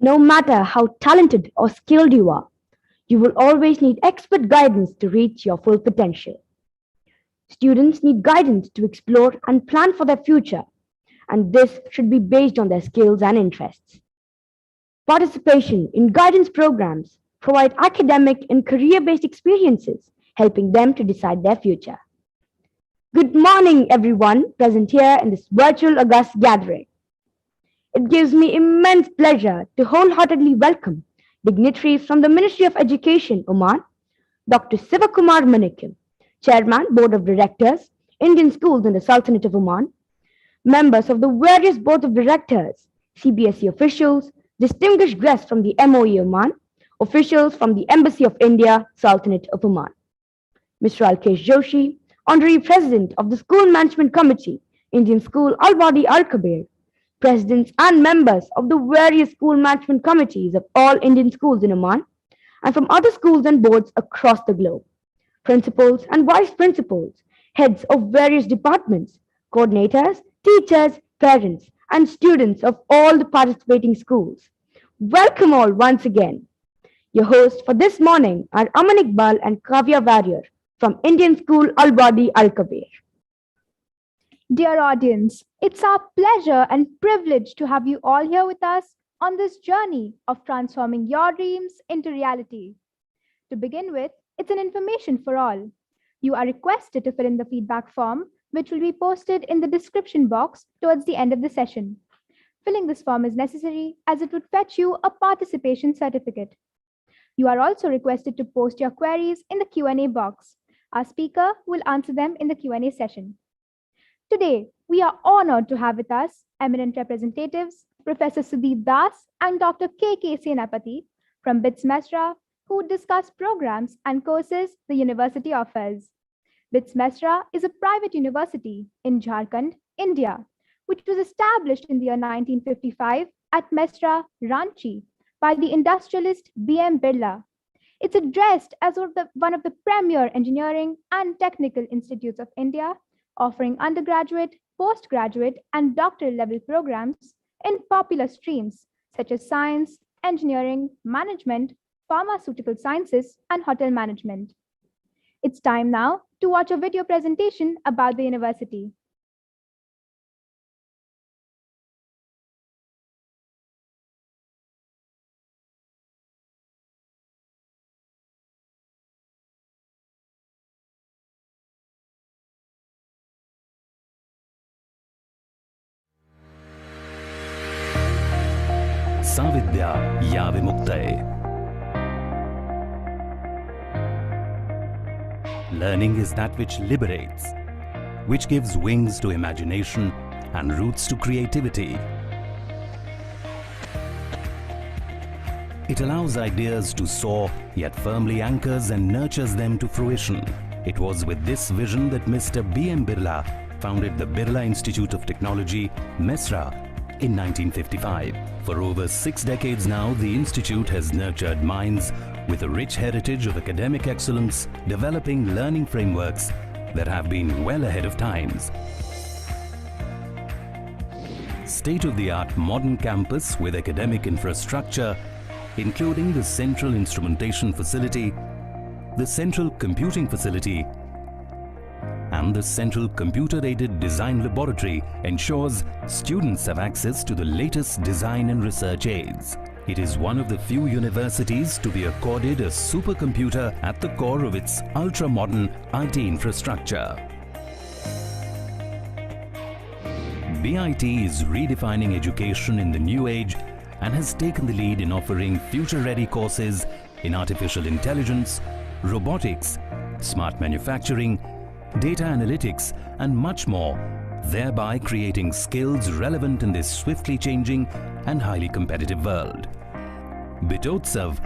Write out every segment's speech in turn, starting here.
No matter how talented or skilled you are, you will always need expert guidance to reach your full potential. Students need guidance to explore and plan for their future, and this should be based on their skills and interests. Participation in guidance programs provide academic and career-based experiences, helping them to decide their future. Good morning, everyone present here in this virtual August gathering. It gives me immense pleasure to wholeheartedly welcome dignitaries from the Ministry of Education, Oman, Dr. Sivakumar Manikim, Chairman, Board of Directors, Indian Schools in the Sultanate of Oman, members of the various boards of directors, CBSE officials, distinguished guests from the MOE Oman, officials from the Embassy of India, Sultanate of Oman. Mr. Alkesh Joshi, Honorary President of the School Management Committee, Indian School Al-Wadi Al-Kabir, presidents and members of the various school management committees of all Indian schools in Oman and from other schools and boards across the globe, principals and vice principals, heads of various departments, coordinators, teachers, parents, and students of all the participating schools. Welcome all once again. Your hosts for this morning are Aman Iqbal and Kavya Warrior from Indian School Al-Wadi Al-Kabir. Dear audience, it's our pleasure and privilege to have you all here with us on this journey of transforming your dreams into reality. To begin with, it's an information for all. You are requested to fill in the feedback form, which will be posted in the description box towards the end of the session. Filling this form is necessary as it would fetch you a participation certificate. You are also requested to post your queries in the Q&A box. Our speaker will answer them in the Q&A session. Today, we are honored to have with us eminent representatives, Professor Sudeep Das and Dr. K.K. Senapati from BITS Mesra, who discuss programs and courses the university offers. BITS Mesra is a private university in Jharkhand, India, which was established in the year 1955 at Mesra, Ranchi, by the industrialist B.M. Birla. It's addressed as one of the premier engineering and technical institutes of India, offering undergraduate, postgraduate, and doctoral level programs in popular streams such as science, engineering, management, pharmaceutical sciences, and hotel management. It's time now to watch a video presentation about the university. Savidya Yavimuktaye. Learning is that which liberates, which gives wings to imagination and roots to creativity. It allows ideas to soar, yet firmly anchors and nurtures them to fruition. It was with this vision that Mr. B.M. Birla founded the Birla Institute of Technology, Mesra, in 1955. For over 6 decades now, the institute has nurtured minds with a rich heritage of academic excellence, developing learning frameworks that have been well ahead of times. State-of-the-art modern campus with academic infrastructure, including the Central Instrumentation Facility, the Central Computing Facility, and the Central Computer-Aided Design Laboratory, ensures students have access to the latest design and research aids. It is one of the few universities to be accorded a supercomputer at the core of its ultra-modern IT infrastructure. BIT is redefining education in the new age and has taken the lead in offering future-ready courses in artificial intelligence, robotics, smart manufacturing, data analytics, and much more, thereby creating skills relevant in this swiftly changing and highly competitive world. Bitotsav,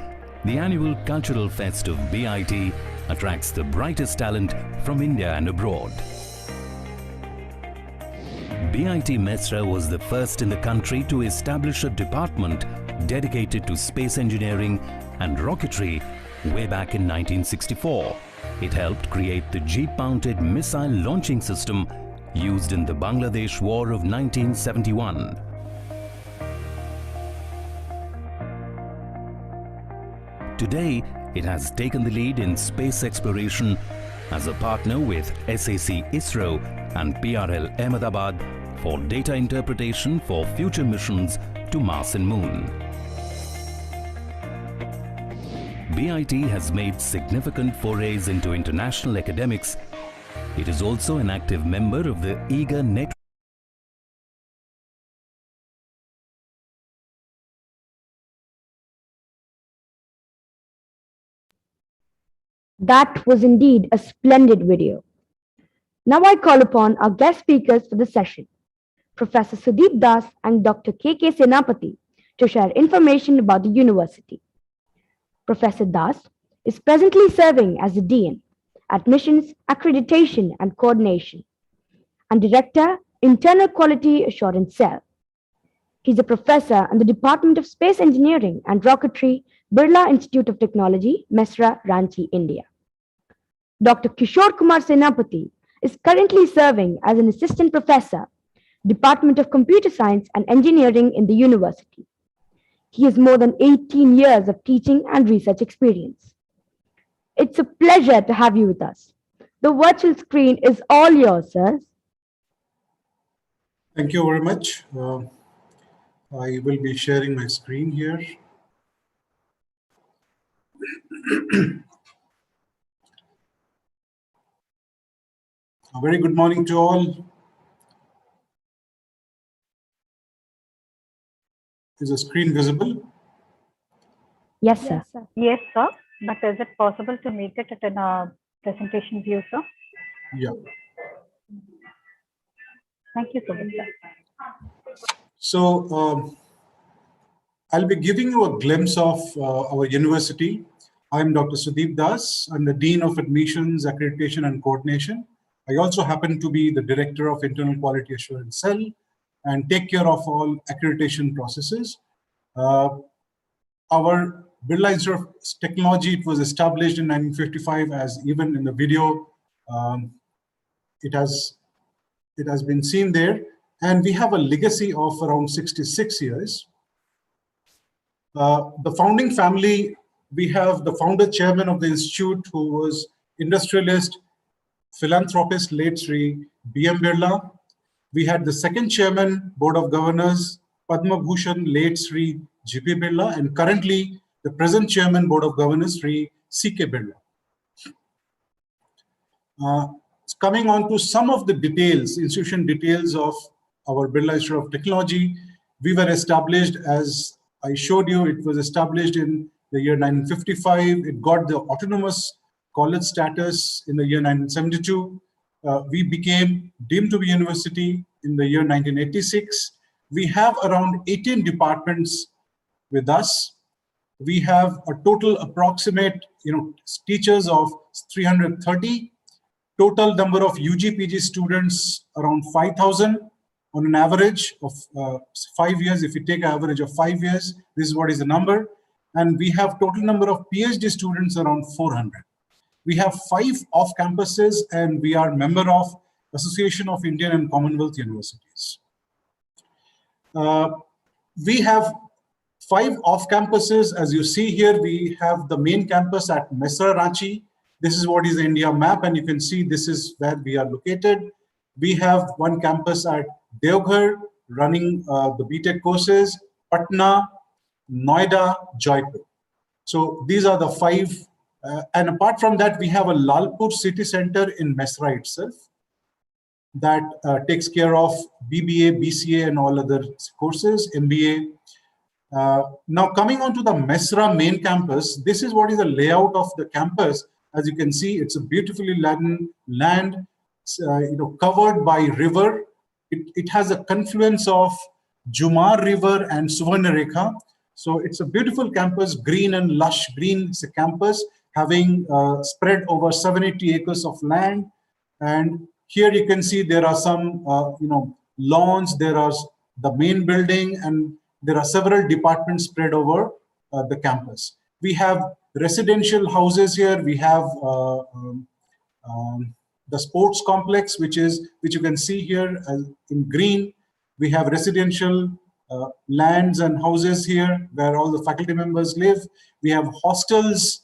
the annual cultural fest of BIT, attracts the brightest talent from India and abroad. BIT Mesra was the first in the country to establish a department dedicated to space engineering and rocketry way back in 1964. It helped create the jeep-mounted missile launching system used in the Bangladesh War of 1971. Today, it has taken the lead in space exploration as a partner with SAC ISRO and PRL Ahmedabad for data interpretation for future missions to Mars and Moon. BIT has made significant forays into international academics. It is also an active member of the eager network. That was indeed a splendid video. Now I call upon our guest speakers for the session, Professor Sudeep Das and Dr. K.K. Senapati, to share information about the university. Professor Das is presently serving as the Dean, Admissions, Accreditation and Coordination, and Director, Internal Quality Assurance Cell. He's a professor in the Department of Space Engineering and Rocketry, Birla Institute of Technology, Mesra, Ranchi, India. Dr. Kishore Kumar Senapati is currently serving as an assistant professor, Department of Computer Science and Engineering in the university. He has more than 18 years of teaching and research experience. It's a pleasure to have you with us. The virtual screen is all yours, sirs. Thank you very much. I will be sharing my screen here. A very good morning to all. Is the screen visible? Yes, sir. Yes, sir. But is it possible to make it in a presentation view, sir? Yeah. Thank you so much, sir. So I'll be giving you a glimpse of our university. I'm Dr. Sudeep Das. I'm the Dean of Admissions, Accreditation and Coordination. I also happen to be the Director of Internal Quality Assurance Cell and take care of all accreditation processes. Our Birla Institute of Technology, it was established in 1955, as even in the video, it has been seen there. And we have a legacy of around 66 years. The founding family, we have the founder chairman of the institute, who was industrialist, philanthropist, late Sri B.M. Birla. We had the second chairman, board of governors, Padma Bhushan, late Sri G.P. Birla, and currently the present chairman, board of governors, Sri C.K. Birla. Coming on to some of the details, institution details of our Birla Institute of Technology, we were established, as I showed you, it was established in the year 1955. It got the autonomous college status in the year 1972. We became deemed to be university in the year 1986. We have around 18 departments with us. We have a total approximate, teachers of 330. Total number of UG PG students around 5,000 on an average of 5 years. If you take an average of 5 years, this is what is the number. And we have total number of PhD students around 400. We have 5 off campuses, and we are member of Association of Indian and Commonwealth Universities. We have 5 off campuses. As you see here, we have the main campus at Mesra, Ranchi. This is what is the India map, and you can see this is where we are located. We have one campus at Devghar running the BTech courses, Patna, Noida, Jaipur. So these are the 5. And apart from that, we have a Lalpur city center in Mesra itself that takes care of BBA, BCA, and all other courses, MBA. Now coming on to the Mesra main campus, this is what is the layout of the campus. As you can see, it's a beautifully land covered by river. It has a confluence of Jumar River and Suvarnarekha. So it's a beautiful campus, green and lush green. It's a campus having spread over 780 acres of land. And here you can see there are some lawns, there are the main building, and there are several departments spread over the campus. We have residential houses here. We have the sports complex, which you can see here in green. We have residential lands and houses here where all the faculty members live. We have hostels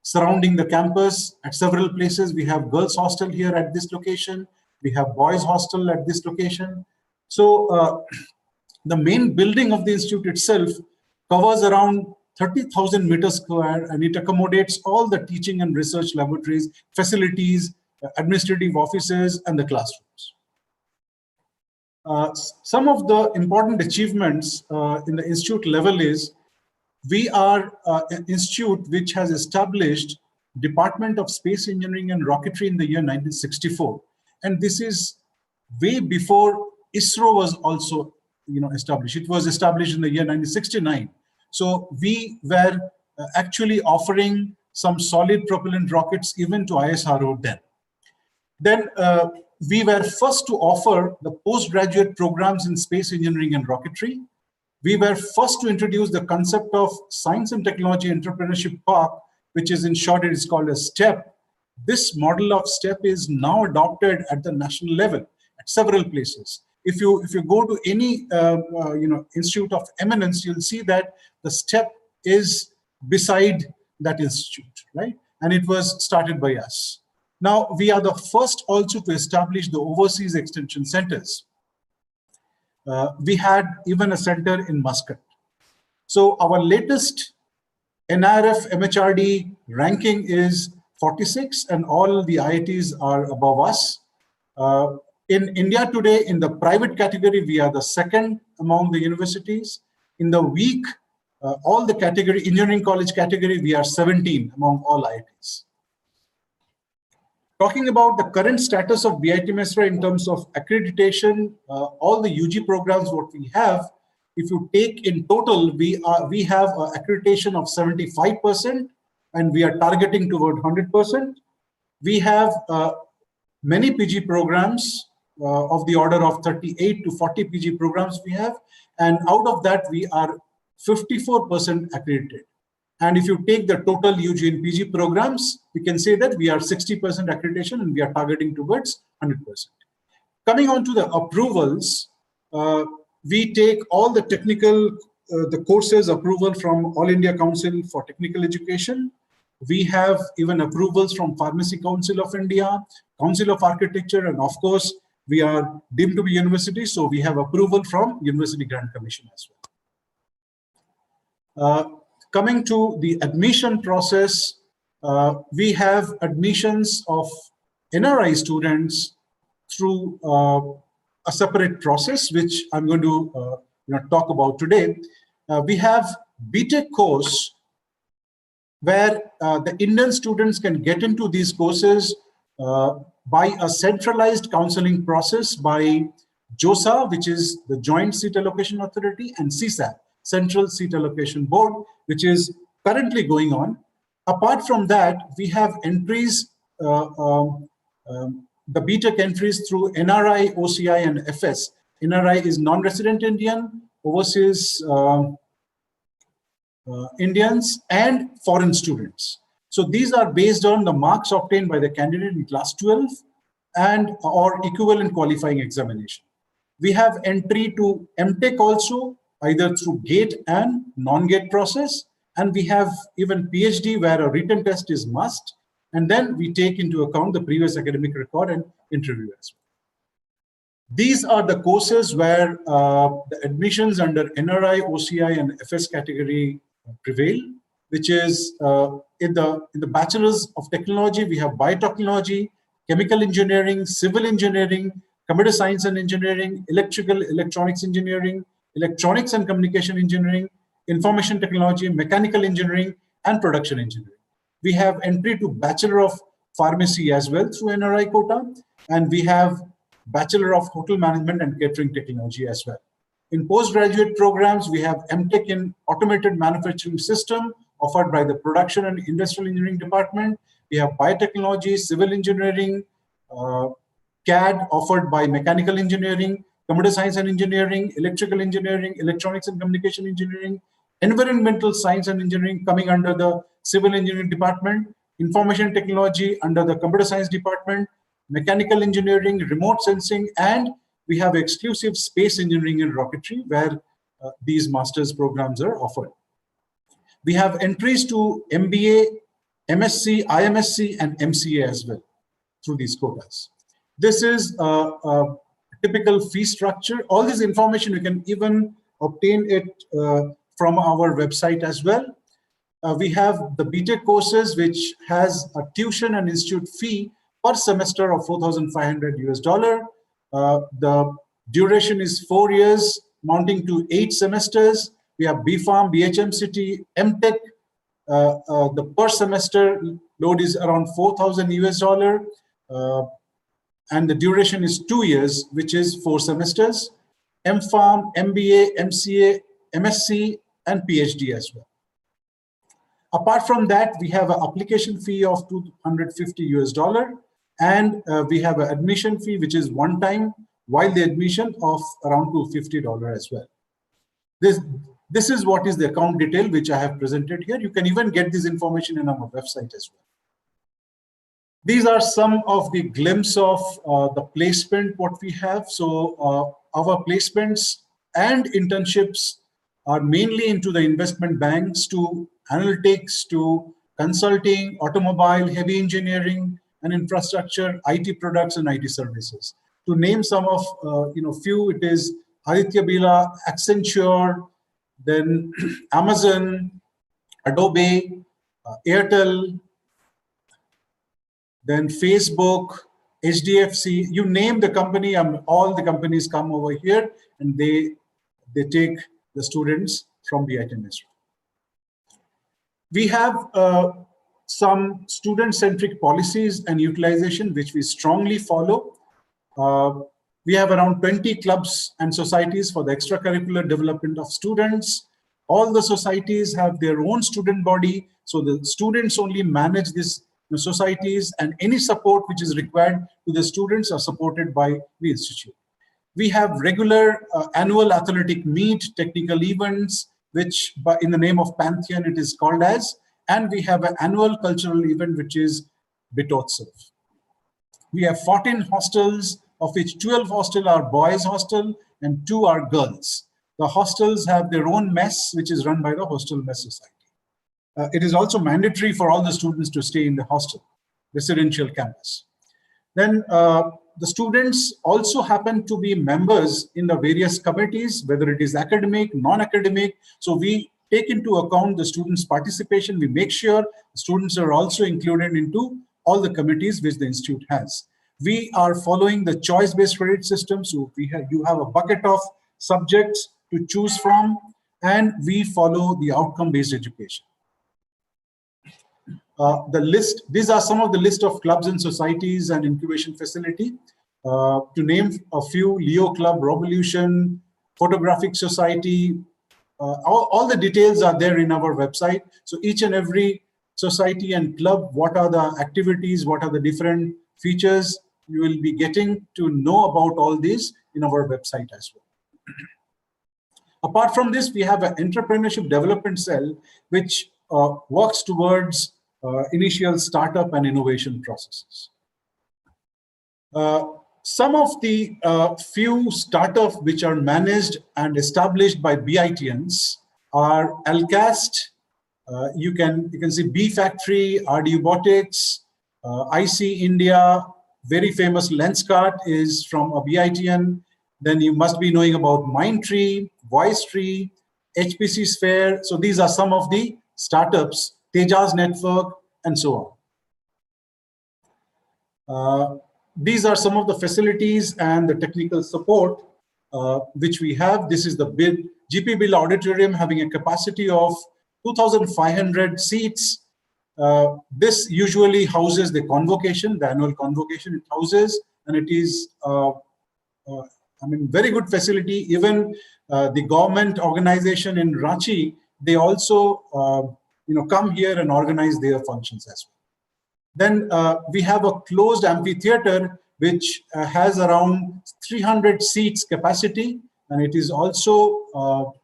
surrounding the campus at several places. We have girls' hostel here at this location. We have boys' hostel at this location. So the main building of the institute itself covers around 30,000 meters square, and it accommodates all the teaching and research laboratories, facilities, administrative offices, and the classrooms. Some of the important achievements in the institute level is we are an institute which has established Department of Space Engineering and Rocketry in the year 1964. And this is way before ISRO was also established. It was established in the year 1969. So we were actually offering some solid propellant rockets even to ISRO then. Then we were first to offer the postgraduate programs in space engineering and rocketry. We were first to introduce the concept of Science and Technology Entrepreneurship Park, which is in short, it is called a STEP. This model of STEP is now adopted at the national level at several places. If you go to any institute of eminence, you'll see that the STEP is beside that institute, right? And it was started by us. Now, we are the first also to establish the overseas extension centers. We had even a center in Muscat. So our latest NRF MHRD ranking is 46, and all the IITs are above us. In India today, in the private category, we are the second among the universities. In the week, all the category, engineering college category, we are 17 among all IITs. Talking about the current status of BIT Mesra in terms of accreditation, all the UG programs what we have, if you take in total, we have accreditation of 75%, and we are targeting toward 100%. We have many PG programs of the order of 38 to 40 PG programs we have, and out of that we are 54% accredited. And if you take the total UG and PG programs, we can say that we are 60% accreditation and we are targeting towards 100%. Coming on to the approvals, we take all the technical, the courses approval from All India Council for Technical Education. We have even approvals from Pharmacy Council of India, Council of Architecture, and of course, we are deemed to be university, so we have approval from University Grant Commission as well. Coming to the admission process, we have admissions of NRI students through a separate process, which I'm going to talk about today. We have BTech course where the Indian students can get into these courses by a centralized counseling process by JOSA, which is the Joint Seat Allocation Authority, and CSAB, Central Seat Allocation Board, which is currently going on. Apart from that, we have entries, the BTech entries through NRI, OCI, and FS. NRI is non-resident Indian, overseas Indians, and foreign students. So these are based on the marks obtained by the candidate in class 12 and or equivalent qualifying examination. We have entry to MTech also, either through GATE and non-GATE process. And we have even PhD where a written test is must. And then we take into account the previous academic record and interview as well. These are the courses where the admissions under NRI, OCI, and FS category prevail, which is in the Bachelors of Technology, we have Biotechnology, Chemical Engineering, Civil Engineering, Computer Science and Engineering, Electrical, Electronics Engineering, Electronics and Communication Engineering, Information Technology, Mechanical Engineering, and Production Engineering. We have entry to Bachelor of Pharmacy as well through NRI quota, and we have Bachelor of Hotel Management and Catering Technology as well. In postgraduate programs, we have MTech in Automated Manufacturing System offered by the Production and Industrial Engineering Department. We have Biotechnology, Civil Engineering, CAD offered by Mechanical Engineering, Computer Science and Engineering, Electrical Engineering, Electronics and Communication Engineering, Environmental Science and Engineering coming under the Civil Engineering Department, Information Technology under the Computer Science Department, Mechanical Engineering, Remote Sensing, and we have exclusive space engineering and rocketry where these master's programs are offered. We have entries to MBA, MSc, IMSc, and MCA as well through these quotas. This is a typical fee structure. All this information, you can even obtain it from our website as well. We have the BTech courses, which has a tuition and institute fee per semester of $4,500 US. The duration is 4 years, amounting to 8 semesters. We have BPharm, BHMCT, MTech. The per semester load is around 4,000 US, and the duration is 2 years, which is 4 semesters. MPharm, MBA, MCA, MSc, and PhD as well. Apart from that, we have an application fee of $250 US, and we have an admission fee, which is one time, while the admission of around $250 as well. This is what is the account detail, which I have presented here. You can even get this information in our website as well. These are some of the glimpse of the placement, what we have. So our placements and internships are mainly into the investment banks, to analytics, to consulting, automobile, heavy engineering, and infrastructure, IT products, and IT services. To name some of, few, it is Aditya Birla, Accenture, then Amazon, Adobe, Airtel, then Facebook, HDFC, you name the company, all the companies come over here and they take the students from BIT Mesra. We have some student-centric policies and utilization, which we strongly follow. We have around 20 clubs and societies for the extracurricular development of students. All the societies have their own student body, so the students only manage these societies, and any support which is required to the students are supported by the institute. We have regular annual athletic meet, technical events, which in the name of Pantheon it is called as, and we have an annual cultural event, which is Bitotsav. We have 14 hostels, of which 12 hostels are boys hostel and 2 are girls. The hostels have their own mess, which is run by the Hostel Mess Society. It is also mandatory for all the students to stay in the hostel, residential campus. Then the students also happen to be members in the various committees, whether it is academic, non-academic. So we take into account the students' participation. We make sure students are also included into all the committees which the institute has. We are following the choice-based credit system. So you have a bucket of subjects to choose from, and we follow the outcome-based education. These are some of the list of clubs and societies and incubation facility. To name a few: Leo Club, Revolution, Photographic Society. All the details are there in our website. So each and every society and club, what are the activities, what are the different features, you will be getting to know about all these in our website as well. Apart from this, we have an entrepreneurship development cell, which works towards initial startup and innovation processes. Some of the few startups which are managed and established by BITians are Alcast. You can see B Factory, RD Robotics, IC India. Very famous Lenskart is from a BITian. Then you must be knowing about Mindtree, VoiceTree, HPC Sphere. So these are some of the startups, Tejas Network, and so on. These are some of the facilities and the technical support which we have. This is the GP Birla Auditorium, having a capacity of 2,500 seats. This usually houses the convocation, the annual convocation it houses, and it is very good facility. Even the government organization in Ranchi, they also come here and organize their functions as well. Then we have a closed amphitheater which has around 300 seats capacity, and it is also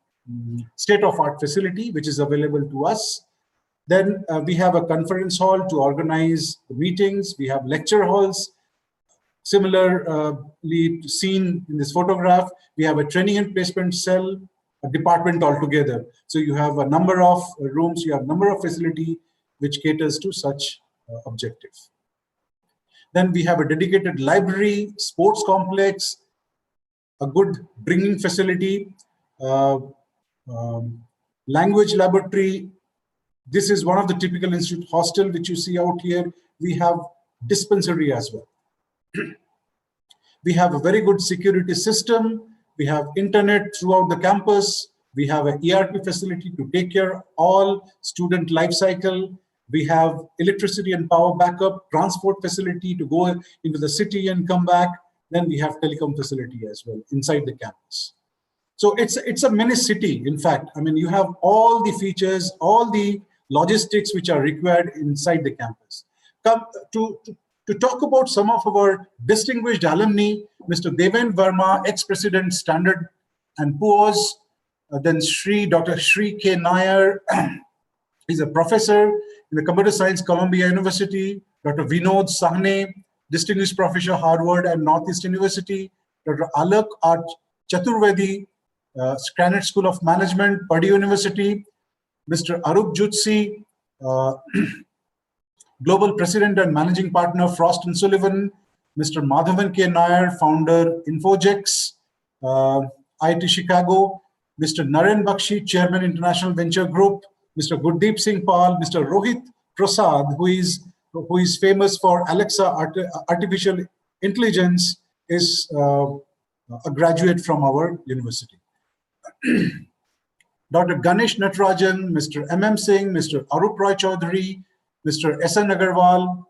state-of-art facility which is available to us. Then we have a conference hall to organize the meetings. We have lecture halls. Similarly, seen in this photograph, we have a training and placement cell, a department altogether. So you have a number of rooms, you have a number of facility which caters to such objective. Then we have a dedicated library, sports complex, a good bringing facility, uh, language laboratory. This is one of the typical institute hostel which you see out here. We have dispensary as well. We have a very good security system. We have internet throughout the campus. We have an ERP facility to take care of all student life cycle. We have electricity and power backup, transport facility to go into the city and come back. Then we have telecom facility as well inside the campus. So it's a mini city. In fact, I mean, you have all the features, all the logistics which are required inside the campus. Come to talk about some of our distinguished alumni, Mr. Deven Verma, ex-president Standard and Poor's, then Dr. Shri K. Nair, he's a professor in the Computer Science, Columbia University. Dr. Vinod Sahne, distinguished professor, Harvard and Northeast University. Dr. Alak R. Chaturvedi, Granite School of Management, Purdue University. Mr. Arup Jutsi, Global President and Managing Partner, Frost & Sullivan. Mr. Madhavan K. Nair, Founder, Infojex, IIT Chicago. Mr. Naren Bakshi, Chairman, International Venture Group. Mr. Gurdeep Singh Pal, Mr. Rohit Prasad, who is famous for Alexa artificial intelligence, is a graduate from our university. Dr. Ganesh Natarajan, Mr. M.M. Singh, Mr. Arup Roy Chaudhary, Mr. S.N. Agarwal,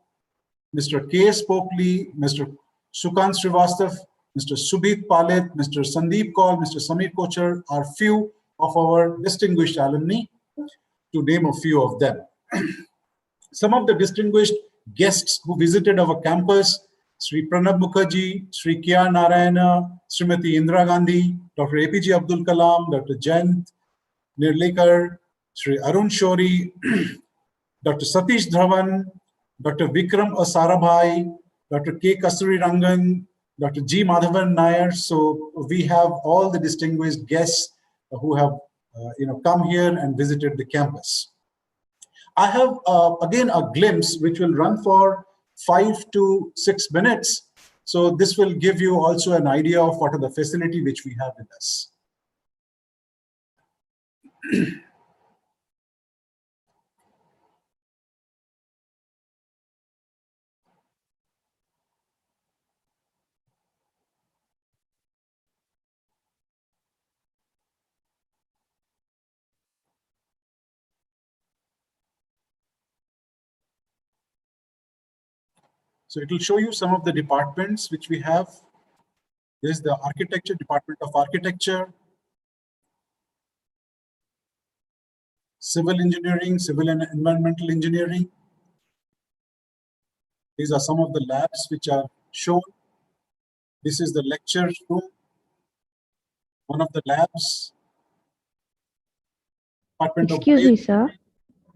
Mr. K.S. Pokli, Mr. Sukant Srivastav, Mr. Subhit Palit, Mr. Sandeep Kaul, Mr. Samir Kochar are few of our distinguished alumni, to name a few of them. Some of the distinguished guests who visited our campus: Sri Pranab Mukherjee, Sri K.R. Narayana, Srimati Indira Gandhi, Dr. APJ Abdul Kalam, Dr. Jayant Nirlekar, Sri Arun Shori, Dr. Satish Dhawan, Dr. Vikram Asarabhai, Dr. K. Kasturi Rangan, Dr. G. Madhavan Nair. So we have all the distinguished guests who have come here and visited the campus. I have again a glimpse which will run for 5 to 6 minutes. So this will give you also an idea of what are the facility which we have with us. So it will show you some of the departments which we have. There's the architecture, Department of Architecture, Civil Engineering, Civil and Environmental Engineering. These are some of the labs which are shown. This is the lecture room, one of the labs. Excuse me, sir.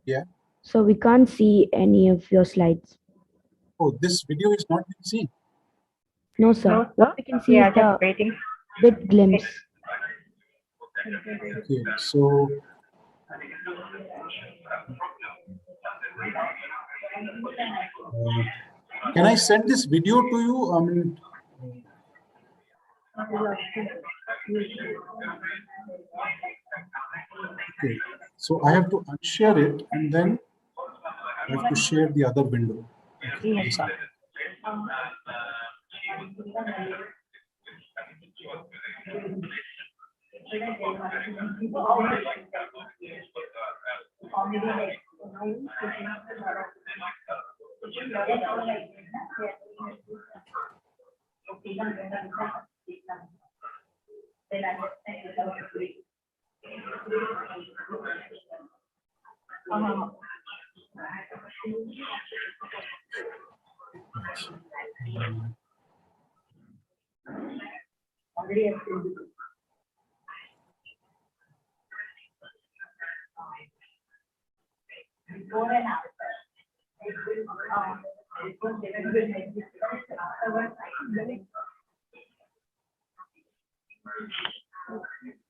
Yeah. So we can't see any of your slides. Oh, this video is not being seen. No, sir. No, sir. What we can see Yeah, is just the waiting. bit glimpse. Okay, so can I send this video to you? I mean, okay, so I have to unshare it and then I have to share the other window. Okay, Yes, sir.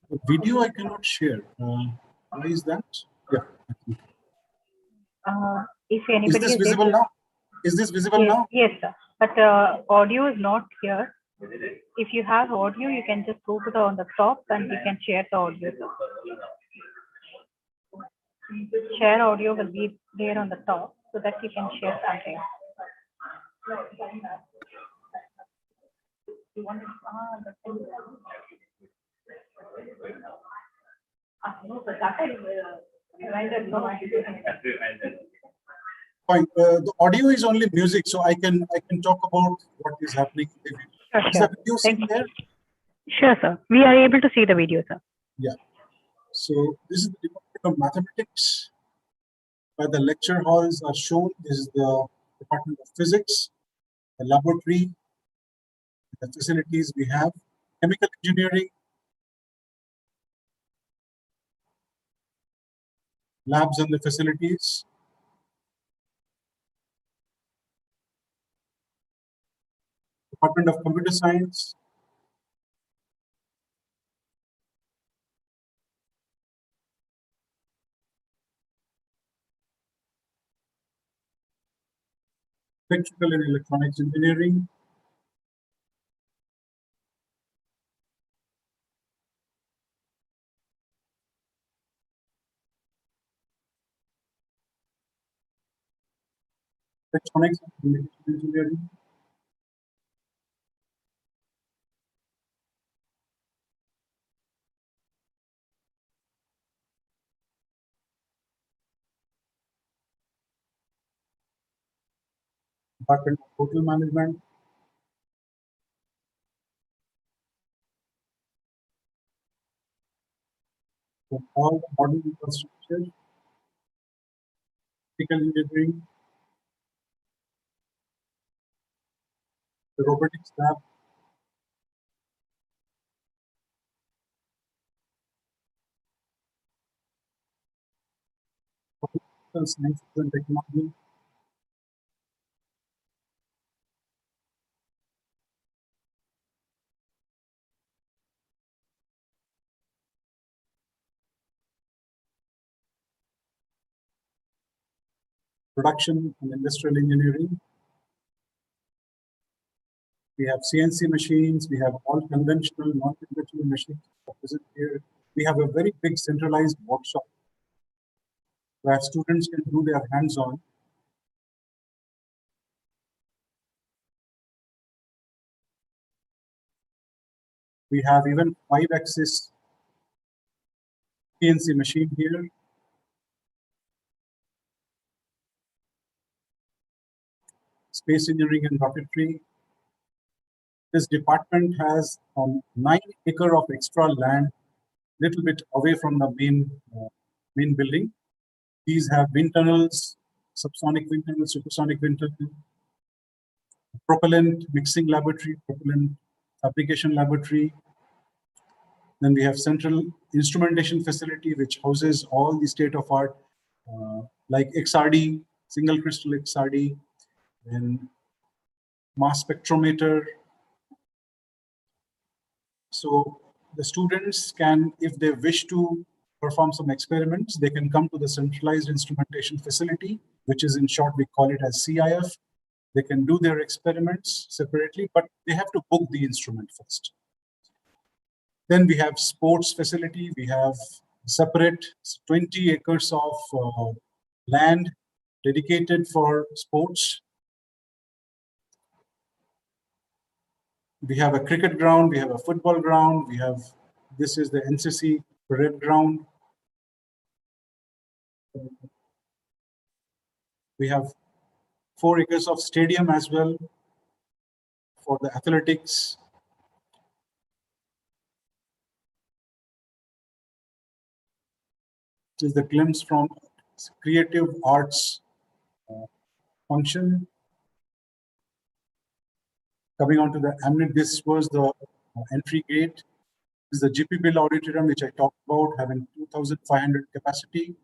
The video I cannot share. Why is that? Yeah. If Is anybody this is visible able, now? Is this visible yes, now? yes, sir. But audio is not here. If you have audio, you can just go to the on the top and you can share the audio. Share audio will be there on the top so that you can share something. Fine. The audio is only music, so I can talk about what is happening in the video. Sure, Is sure. the video Thank seen you. there? Sure, sir. We are able to see the video, sir. Yeah. So this is the Department of Mathematics. Where the lecture halls are shown. This is the Department of Physics, the laboratory, the facilities we have, chemical engineering, labs and the facilities, Department of Computer Science, electrical and electronics engineering, electronics and communication engineering, Department of Hotel Management, for all the modern infrastructure, electrical engineering, the robotics lab, pharmaceutical sciences and technology, production and industrial engineering. We have CNC machines, we have all conventional, non-conventional machines present here. We have a very big centralized workshop where students can do their hands-on. We have even 5-axis CNC machine here. Space engineering and rocketry. This department has 9 acres of extra land, little bit away from the main building. These have wind tunnels, subsonic wind tunnel, supersonic wind tunnel, propellant mixing laboratory, propellant fabrication laboratory. Then we have central instrumentation facility, which houses all the state-of-art, like XRD, single crystal XRD, and mass spectrometer. So the students can, if they wish to perform some experiments, they can come to the centralized instrumentation facility, which is in short, we call it as CIF. They can do their experiments separately, but they have to book the instrument first. Then we have sports facility. We have separate 20 acres of land dedicated for sports. We have a cricket ground, we have a football ground, this is the NCC parade ground. We have 4 acres of stadium as well for the athletics. This is the glimpse from creative arts function. Coming on to the amenities, this was the entry gate. This is the GP Bill Auditorium, which I talked about, having 2,500 capacity.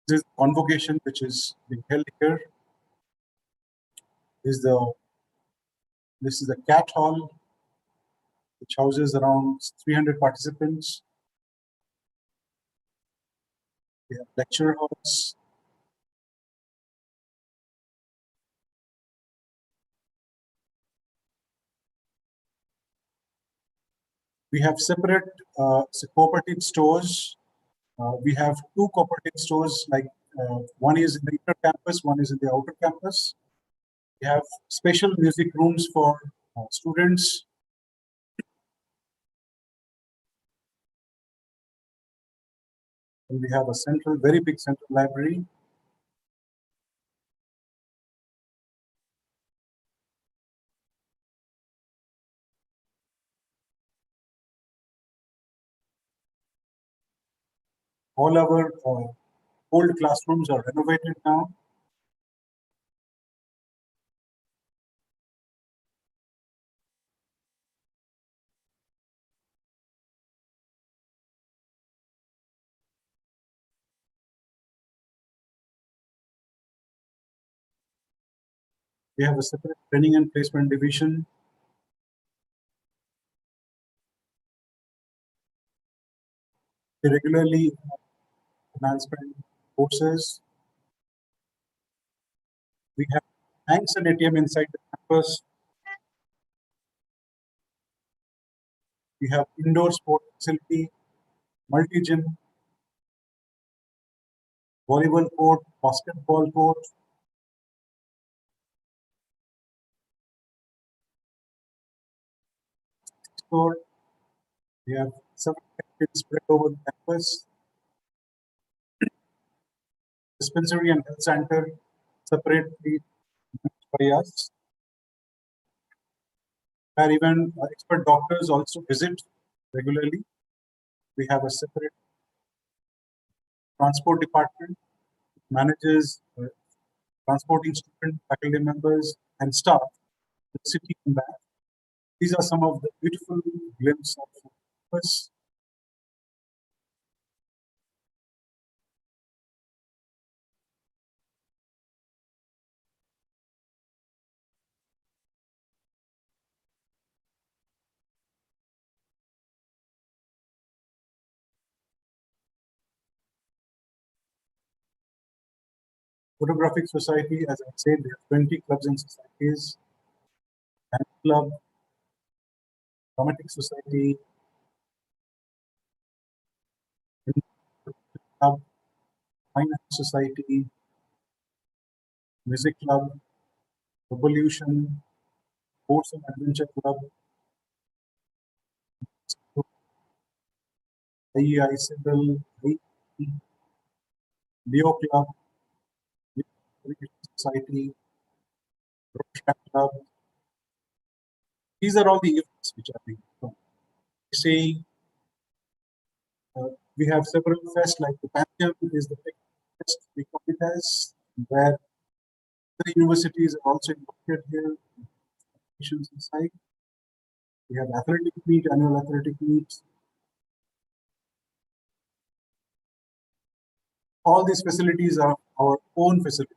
This convocation which is being held here is this is the cat hall, which houses around 300 participants. We have lecture halls. We have separate cooperative stores. We have two cooperative stores, like one is in the inner campus, one is in the outer campus. We have special music rooms for students. And we have a very big central library. All our old classrooms are renovated now. We have a separate training and placement division. We regularly enhancement courses. We have banks and ATM inside the campus. We have indoor sport facility, multi-gym, volleyball court, basketball court. Store. We have several activities spread over the campus. Dispensary and health center separately managed by us. Where even expert doctors also visit regularly. We have a separate transport department, manages transporting students, faculty members, and staff to the city and back. These are some of the beautiful glimpses of campus. Photographic Society, as I said, there are 20 clubs and societies. Dance Club, Dramatic Society, Club, Fine Arts Society, Music Club, Revolution, Sports and Adventure Club, IEI Civil, Leo Club, Society, Rotary Club. These are all the events which are being done. Say, we have several fests like the Pantheon is the big fest we call it as, where the universities are also invited here, nations inside. We have athletic meet, annual athletic meets. All these facilities are our own facilities.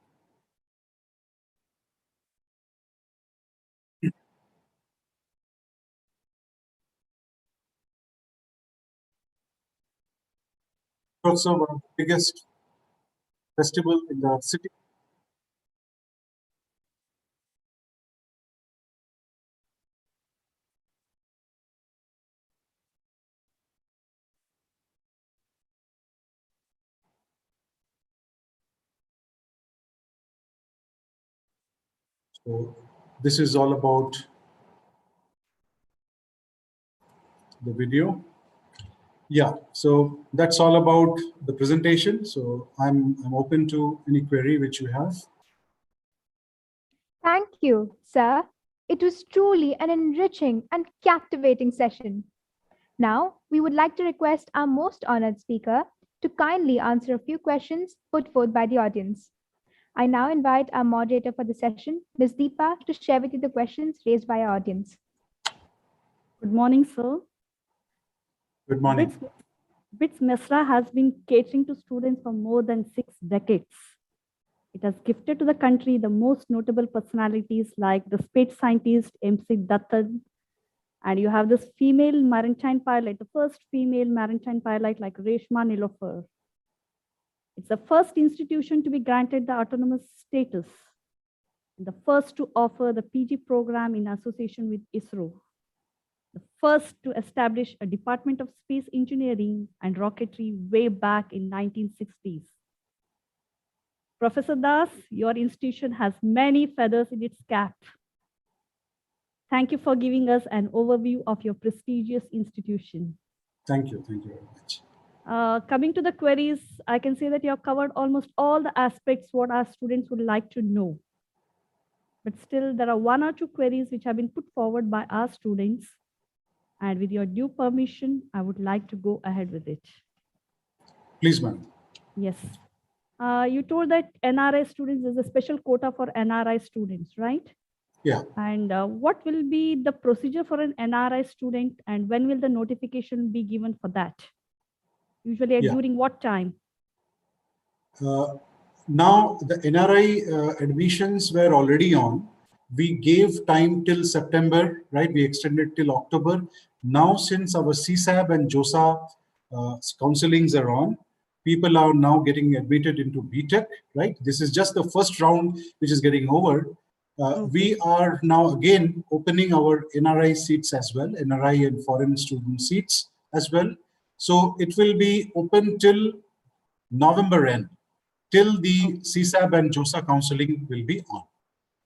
Also one of the biggest festival in the city. So this is all about the video. Yeah, so that's all about the presentation. So I'm open to any query which you have. Thank you, sir. It was truly an enriching and captivating session. Now, we would like to request our most honored speaker to kindly answer a few questions put forth by the audience. I now invite our moderator for the session, Ms. Deepa, to share with you the questions raised by our audience. Good morning, sir. Good morning. BITS Mesra has been catering to students for more than 6 decades. It has gifted to the country the most notable personalities like the space scientist MC Dattan, and you have this female maritime pilot, the first female maritime pilot like Reshma Nilofer. It's the first institution to be granted the autonomous status, and the first to offer the PG program in association with ISRO, the first to establish a Department of Space Engineering and Rocketry way back in 1960s. Professor Das, your institution has many feathers in its cap. Thank you for giving us an overview of your prestigious institution. Thank you very much. Coming to the queries, I can say that you have covered almost all the aspects what our students would like to know. But still, there are one or two queries which have been put forward by our students. And with your due permission, I would like to go ahead with it. Please, ma'am. Yes. You told that NRI students, there's a special quota for NRI students, right? Yeah. And what will be the procedure for an NRI student, and when will the notification be given for that? Usually during what time? Now the NRI admissions were already on. We gave time till September, right? We extended till October. Now, since our CSAB and JOSA counselings are on, people are now getting admitted into BTech, right? This is just the first round which is getting over. We are now again opening our NRI seats as well, NRI and foreign student seats as well. So it will be open till November end, till the CSAB and JOSA counseling will be on.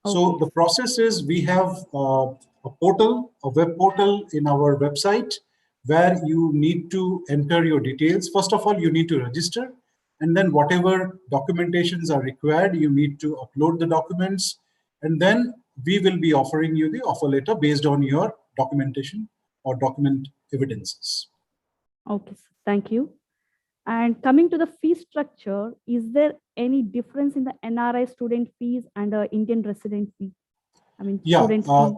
So the process is we have a portal, a web portal in our website where you need to enter your details. First of all, you need to register, and then whatever documentations are required, you need to upload the documents, and then we will be offering you the offer letter based on your documentation or document evidences. Okay, thank you. And coming to the fee structure, is there any difference in the NRI student fees and the Indian resident fee? I mean, student fee.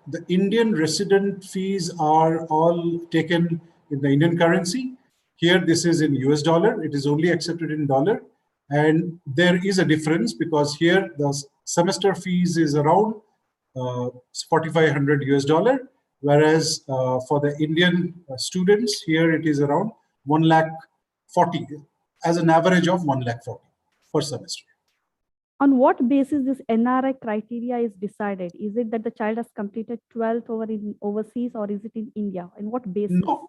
The Indian resident fees are all taken in the Indian currency. Here, this is in US dollar. It is only accepted in dollar. And there is a difference because here the semester fees is around 4,500 US dollar, whereas for the Indian students, here it is around 1,40,000, as an average of 1,40,000 per semester. On what basis this NRI criteria is decided? Is it that the child has completed 12th over in overseas, or is it in India? And what basis? No.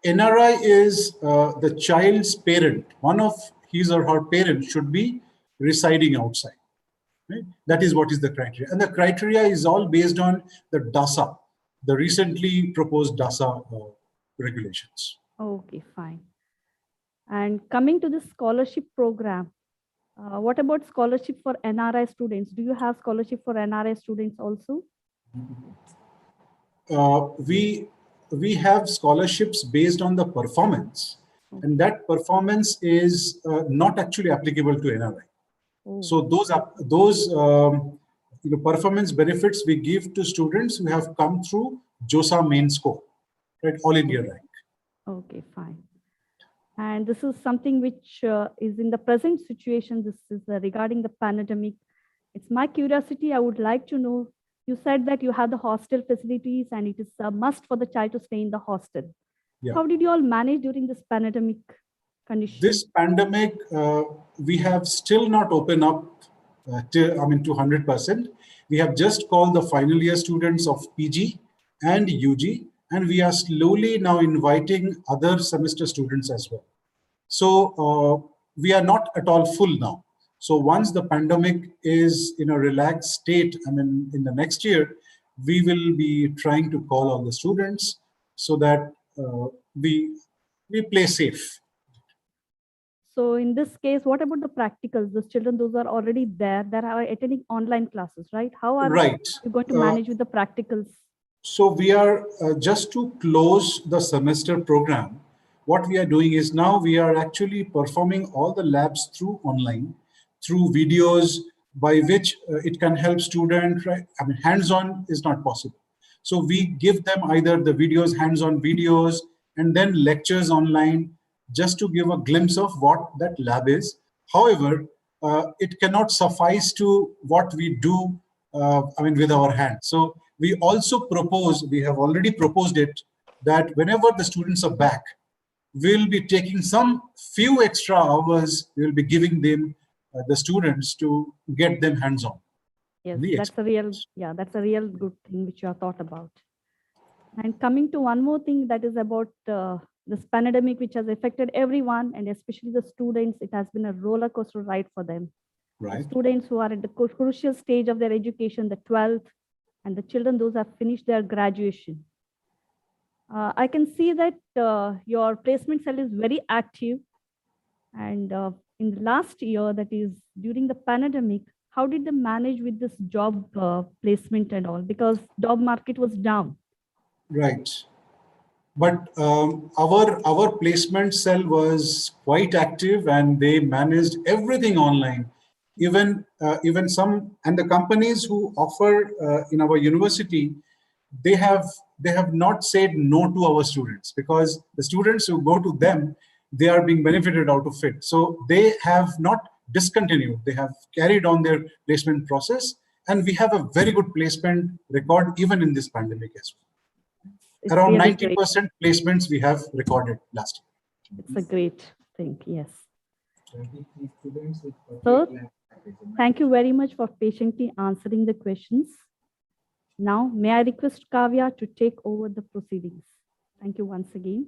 NRI is the child's parent. One of his or her parents should be residing outside. Right? That is what is the criteria. And the criteria is all based on the DASA, the recently proposed DASA regulations. Okay, fine. And coming to the scholarship program, what about scholarship for NRI students? Do you have scholarship for NRI students also? We have scholarships based on the performance, and that performance is not actually applicable to NRI. So those performance benefits we give to students who have come through JOSA main score, right? All India rank. Okay, fine. And this is something which is in the present situation. This is regarding the pandemic. It's my curiosity. I would like to know, you said that you have the hostel facilities and it is a must for the child to stay in the hostel. Yeah. How did you all manage during this pandemic condition? This pandemic, we have still not opened up to 100%. We have just called the final year students of PG and UG, and we are slowly now inviting other semester students as well. So we are not at all full now. So once the pandemic is in a relaxed state, in the next year, we will be trying to call all the students so that we play safe. So in this case, what about the practicals? Those children, those are already there, that are attending online classes, right? How are you going to manage with the practicals? So we are just to close the semester program. What we are doing is now we are actually performing all the labs through online, through videos by which it can help students, right? Hands-on is not possible. So we give them either the videos, hands-on videos, and then lectures online. just to give a glimpse of what that lab is. However, it cannot suffice to what we do, with our hands. So we also propose, we have already proposed it, that whenever the students are back, we'll be taking some few extra hours, we'll be giving them, the students, to get them hands-on. Yes, The that's a real, yeah, that's a real good thing which you have thought about. And coming to one more thing, that is about this pandemic, which has affected everyone, and especially the students. It has been a roller coaster ride for them. Right. The students who are at the crucial stage of their education, the 12th, and the children, those who have finished their graduation. I can see that your placement cell is very active. And in the last year, that is during the pandemic, how did they manage with this job placement and all? Because job market was down. Right. But our placement cell was quite active, and they managed everything online. Even some, and the companies who offer in our university, they have not said no to our students, because the students who go to them, they are being benefited out of it. So they have not discontinued. They have carried on their placement process, and we have a very good placement record even in this pandemic as well. It's Around really 90% placements we have recorded last year. It's a great thing, yes. So, thank you very much for patiently answering the questions. Now, may I request Kavya to take over the proceedings? Thank you once again.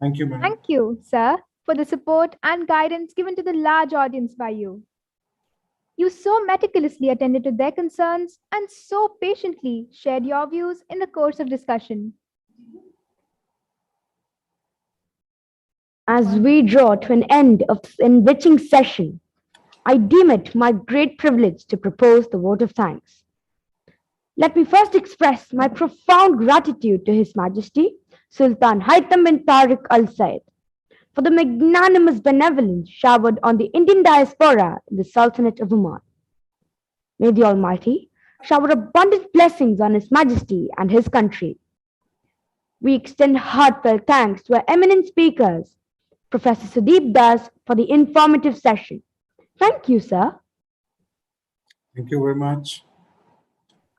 Thank you, madam. Thank you, sir, for the support and guidance given to the large audience by you. You so meticulously attended to their concerns and so patiently shared your views in the course of discussion. As we draw to an end of this enriching session, I deem it my great privilege to propose the vote of thanks. Let me first express my profound gratitude to His Majesty Sultan Haitham bin Tariq Al Said for the magnanimous benevolence showered on the Indian diaspora in the Sultanate of Oman. May the Almighty shower abundant blessings on His Majesty and His country. We extend heartfelt thanks to our eminent speakers, Professor Sudeep Das, for the informative session. Thank you, sir. Thank you very much.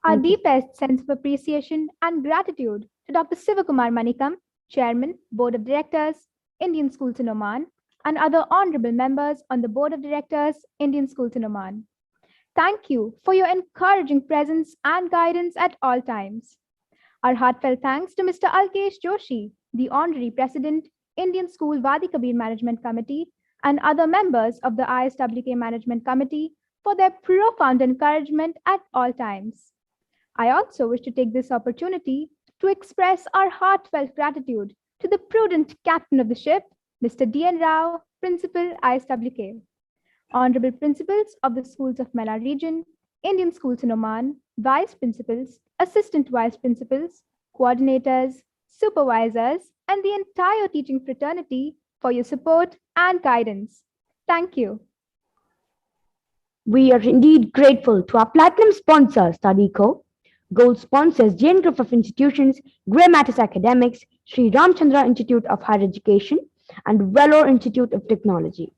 Our Thank you. deepest sense of appreciation and gratitude to Dr. Sivakumar Manikam, Chairman, Board of Directors, Indian Schools in Oman, and other honorable members on the Board of Directors, Indian Schools in Oman. Thank you for your encouraging presence and guidance at all times. Our heartfelt thanks to Mr. Alkesh Joshi, the Honorary President, Indian School Wadi Kabir Management Committee, and other members of the ISWK Management Committee for their profound encouragement at all times. I also wish to take this opportunity to express our heartfelt gratitude to the prudent captain of the ship, Mr. D.N. Rao, Principal ISWK. Honorable Principals of the Schools of MENA region, Indian Schools in Oman, Vice Principals, Assistant Vice Principals, Coordinators, Supervisors, and the entire teaching fraternity for your support and guidance. Thank you. We are indeed grateful to our platinum sponsor, StudyCo, gold sponsors, Jain Group of Institutions, Grey Matters Academics, Sri Ramchandra Institute of Higher Education, and Vellore Institute of Technology.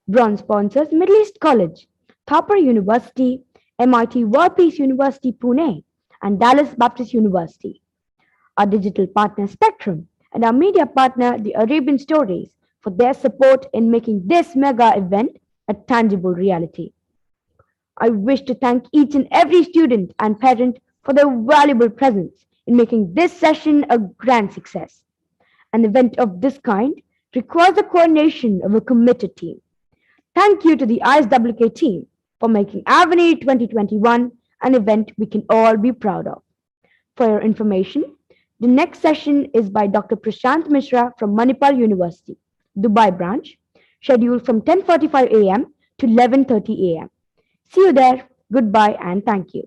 Bronze sponsors, Middle East College, Thapar University, MIT World Peace University, Pune, and Dallas Baptist University. Our digital partner, Spectrum, and our media partner, The Arabian Stories, for their support in making this mega event a tangible reality. I wish to thank each and every student and parent for their valuable presence in making this session a grand success. An event of this kind requires the coordination of a committed team. Thank you to the ISWK team for making Avenue 2021 an event we can all be proud of. For your information, the next session is by Dr. Prashant Mesra from Manipal University, Dubai branch, scheduled from 10:45 a.m. to 11:30 a.m. See you there. Goodbye and thank you.